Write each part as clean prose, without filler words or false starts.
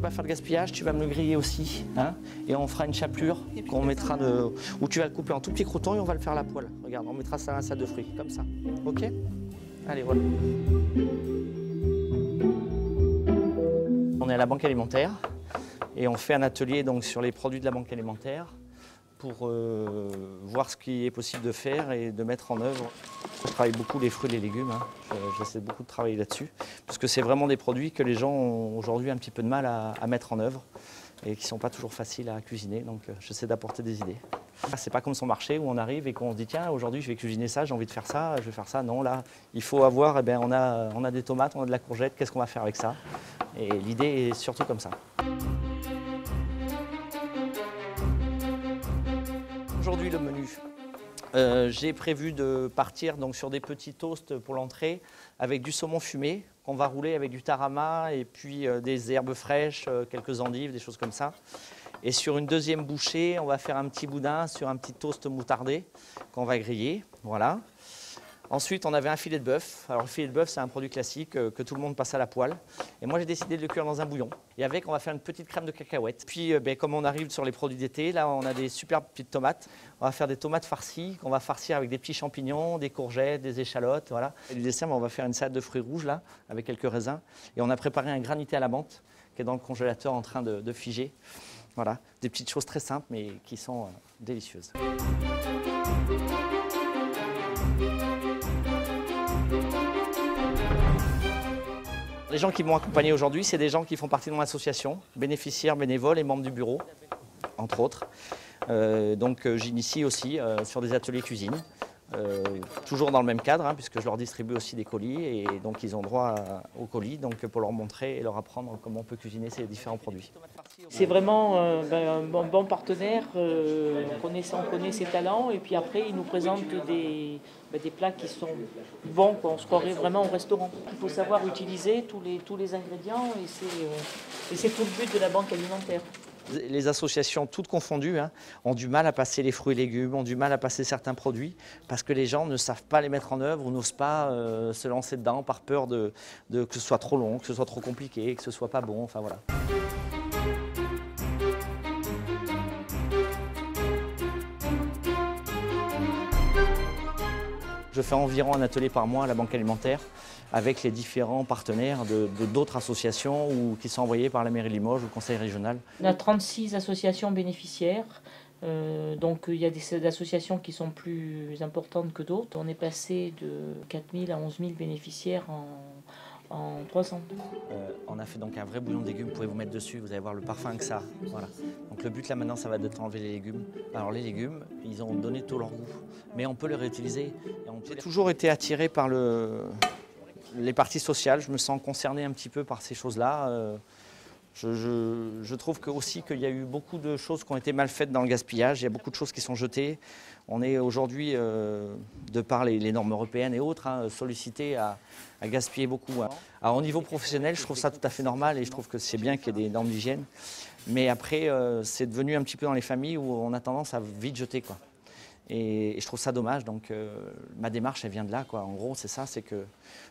veut pas faire de gaspillage, tu vas me le griller aussi, hein, et on fera une chapelure qu'on mettra où tu vas le couper en tout petits croutons et on va le faire à la poêle. Regarde, on mettra ça à un salade de fruits, comme ça. Ok? Allez, voilà. On est à la banque alimentaire et on fait un atelier donc sur les produits de la banque alimentaire pour voir ce qui est possible de faire et de mettre en œuvre. Je travaille beaucoup les fruits et les légumes, hein. J'essaie beaucoup de travailler là-dessus, parce que c'est vraiment des produits que les gens ont aujourd'hui un petit peu de mal à mettre en œuvre et qui ne sont pas toujours faciles à cuisiner, donc j'essaie d'apporter des idées. C'est pas comme son marché où on arrive et qu'on se dit tiens aujourd'hui je vais cuisiner ça, j'ai envie de faire ça, je vais faire ça. Non, là il faut avoir, eh bien, on a des tomates, on a de la courgette, qu'est-ce qu'on va faire avec ça? Et l'idée est surtout comme ça. Aujourd'hui le menu, j'ai prévu de partir donc, sur des petits toasts pour l'entrée avec du saumon fumé qu'on va rouler avec du tarama et puis des herbes fraîches, quelques endives, des choses comme ça. Et sur une deuxième bouchée, on va faire un petit boudin sur un petit toast moutardé qu'on va griller. Voilà. Ensuite, on avait un filet de bœuf. Alors, le filet de bœuf, c'est un produit classique que tout le monde passe à la poêle. Et moi, j'ai décidé de le cuire dans un bouillon. Et avec, on va faire une petite crème de cacahuètes. Puis, comme on arrive sur les produits d'été, là, on a des superbes petites tomates. On va faire des tomates farcies qu'on va farcir avec des petits champignons, des courgettes, des échalotes. Voilà. Et du dessert, on va faire une salade de fruits rouges, là, avec quelques raisins. Et on a préparé un granité à la menthe qui est dans le congélateur en train de figer. Voilà, des petites choses très simples, mais qui sont délicieuses. Les gens qui m'ont accompagné aujourd'hui, c'est des gens qui font partie de mon association, bénéficiaires, bénévoles et membres du bureau, entre autres. Donc j'initie aussi sur des ateliers cuisine, toujours dans le même cadre, hein, puisque je leur distribue aussi des colis, et donc ils ont droit aux colis, donc pour leur montrer et leur apprendre comment on peut cuisiner ces différents produits. C'est vraiment un bon partenaire, on connaît ses talents, et puis après il nous présente des plats qui sont bons, on se croirait vraiment au restaurant. Il faut savoir utiliser tous les ingrédients, et c'est tout le but de la banque alimentaire. Les associations, toutes confondues, hein, ont du mal à passer les fruits et légumes, ont du mal à passer certains produits, parce que les gens ne savent pas les mettre en œuvre ou n'osent pas se lancer dedans par peur que ce soit trop long, que ce soit trop compliqué, que ce soit pas bon, enfin voilà. Je fais environ un atelier par mois à la banque alimentaire avec les différents partenaires d'autres associations ou qui sont envoyés par la mairie de Limoges ou le conseil régional. On a 36 associations bénéficiaires, donc il y a des associations qui sont plus importantes que d'autres. On est passé de 4 000 à 11 000 bénéficiaires en 3 ans. On a fait donc un vrai bouillon de légumes, vous pouvez vous mettre dessus, vous allez voir le parfum que ça. Voilà. Donc le but là maintenant, ça va être d'enlever les légumes. Alors les légumes, ils ont donné tout leur goût, mais on peut les réutiliser. J'ai toujours été attiré par les parties sociales, je me sens concerné un petit peu par ces choses-là. Je trouve aussi qu'il y a eu beaucoup de choses qui ont été mal faites dans le gaspillage, il y a beaucoup de choses qui sont jetées. On est aujourd'hui, de par les normes européennes et autres, hein, sollicités à gaspiller beaucoup. Hein. Alors au niveau professionnel, je trouve ça tout à fait normal et je trouve que c'est bien qu'il y ait des normes d'hygiène. Mais après, c'est devenu un petit peu dans les familles où on a tendance à vite jeter, quoi. Et je trouve ça dommage, donc ma démarche elle vient de là, quoi. En gros c'est ça, c'est que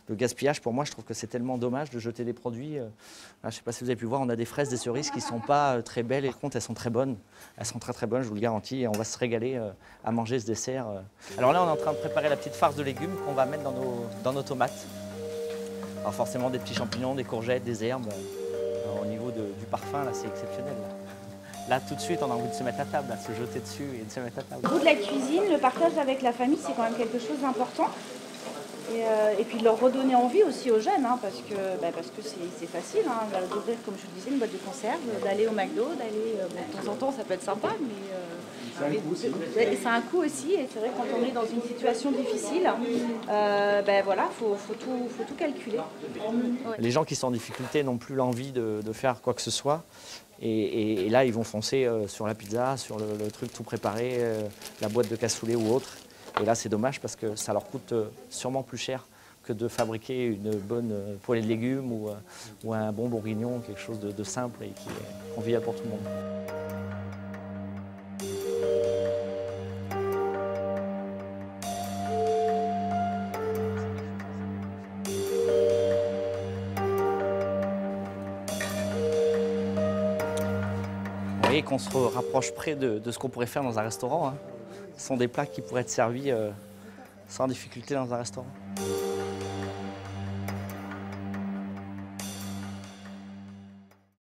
le gaspillage pour moi je trouve que c'est tellement dommage de jeter des produits. Là, je ne sais pas si vous avez pu voir, on a des fraises, des cerises qui ne sont pas très belles, et par contre elles sont très bonnes, elles sont très bonnes, je vous le garantis, et on va se régaler à manger ce dessert. Alors là on est en train de préparer la petite farce de légumes qu'on va mettre dans nos tomates. Alors forcément des petits champignons, des courgettes, des herbes, au niveau du parfum là c'est exceptionnel. Là, tout de suite, on a envie de se mettre à table, de se jeter dessus et de se mettre à table. Au bout de la cuisine, le partage avec la famille, c'est quand même quelque chose d'important. Et puis de leur redonner envie aussi aux jeunes, hein, parce que c'est facile hein, d'ouvrir, comme je vous disais, une boîte de conserve, d'aller au McDo, d'aller de temps en temps, ça peut être sympa, mais c'est un coût aussi. Et c'est vrai que quand on est dans une situation difficile, voilà, faut tout calculer. Ouais. Les gens qui sont en difficulté n'ont plus l'envie de faire quoi que ce soit. Et là, ils vont foncer sur la pizza, sur le truc tout préparé, la boîte de cassoulet ou autre. Et là, c'est dommage parce que ça leur coûte sûrement plus cher que de fabriquer une bonne poêlée de légumes ou un bon bourguignon, quelque chose de simple et qui est convivial pour tout le monde. voyez qu'on se rapproche près de ce qu'on pourrait faire dans un restaurant, hein. Ce sont des plats qui pourraient être servis sans difficulté dans un restaurant.